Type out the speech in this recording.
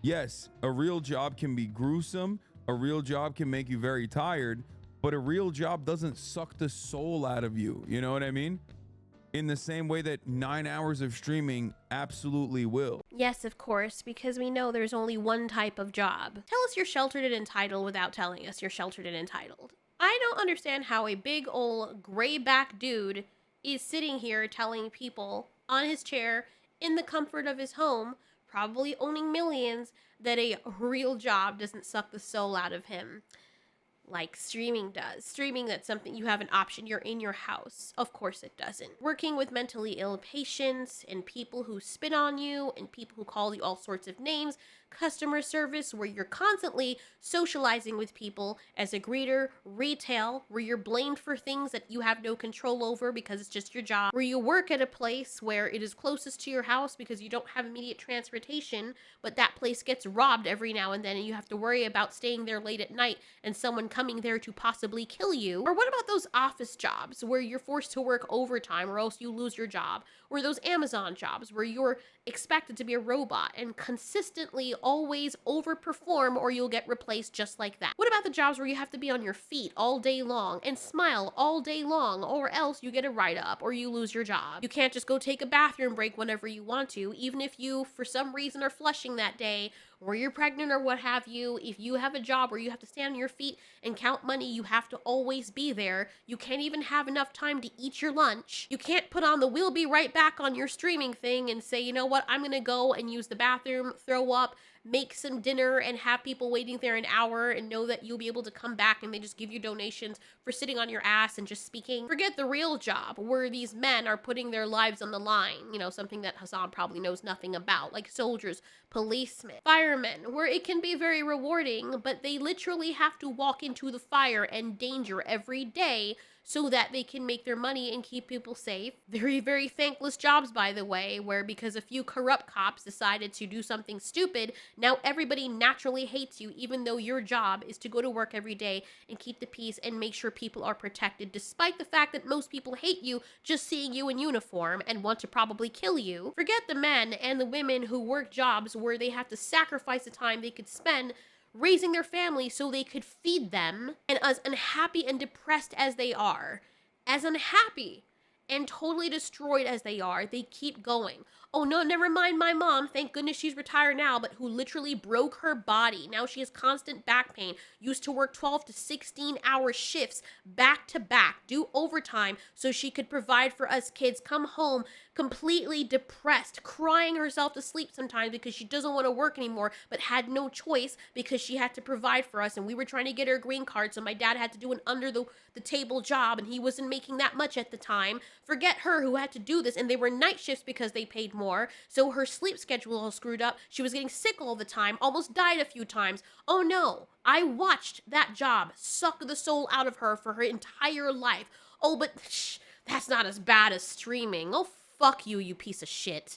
Yes, a real job can be gruesome. A real job can make you very tired, but a real job doesn't suck the soul out of you. You know what I mean? In the same way that 9 hours of streaming absolutely will. Yes, of course, because we know there's only one type of job. Tell us you're sheltered and entitled without telling us you're sheltered and entitled. I don't understand how a big old gray back dude is sitting here telling people on his chair in the comfort of his home, probably owning millions, that a real job doesn't suck the soul out of him like streaming does. Streaming, that's something you have an option. You're in your house. Of course it doesn't. Working with mentally ill patients and people who spit on you and people who call you all sorts of names. Customer service, where you're constantly socializing with people as a greeter. Retail, where you're blamed for things that you have no control over because it's just your job. Where you work at a place where it is closest to your house because you don't have immediate transportation, but that place gets robbed every now and then and you have to worry about staying there late at night and someone coming there to possibly kill you. Or what about those office jobs where you're forced to work overtime or else you lose your job? Or those Amazon jobs where you're expected to be a robot and consistently always overperform or you'll get replaced just like that? What about the jobs where you have to be on your feet all day long and smile all day long or else you get a write-up or you lose your job? You can't just go take a bathroom break whenever you want to, even if you for some reason are flushing that day or you're pregnant or what have you. If you have a job where you have to stand on your feet and count money, you have to always be there. You can't even have enough time to eat your lunch. You can't put on the "we'll be right back" on your streaming thing and say, you know what, I'm gonna go and use the bathroom, throw up, make some dinner, and have people waiting there an hour and know that you'll be able to come back and they just give you donations for sitting on your ass and just speaking. Forget the real job where these men are putting their lives on the line, you know, something that Hasan probably knows nothing about, like soldiers, policemen, firemen, where it can be very rewarding, but they literally have to walk into the fire and danger every day so that they can make their money and keep people safe. Very, very thankless jobs, by the way, where because a few corrupt cops decided to do something stupid, now everybody naturally hates you, even though your job is to go to work every day and keep the peace and make sure people are protected, despite the fact that most people hate you just seeing you in uniform and want to probably kill you. Forget the men and the women who work jobs where they have to sacrifice the time they could spend raising their family so they could feed them, and as unhappy and depressed as they are, as unhappy and totally destroyed as they are, they keep going. Oh no, never mind my mom, thank goodness she's retired now, but who literally broke her body. Now she has constant back pain, used to work 12 to 16-hour shifts back to back, do overtime so she could provide for us kids, come home completely depressed, crying herself to sleep sometimes because she doesn't want to work anymore, but had no choice because she had to provide for us and we were trying to get her a green card, so my dad had to do an under the table job and he wasn't making that much at the time. Forget her who had to do this, and they were night shifts because they paid more, so her sleep schedule all screwed up. She was getting sick all the time, almost died a few times. Oh no, I watched that job suck the soul out of her for her entire life. Oh, but that's not as bad as streaming. Oh, fuck you, you piece of shit.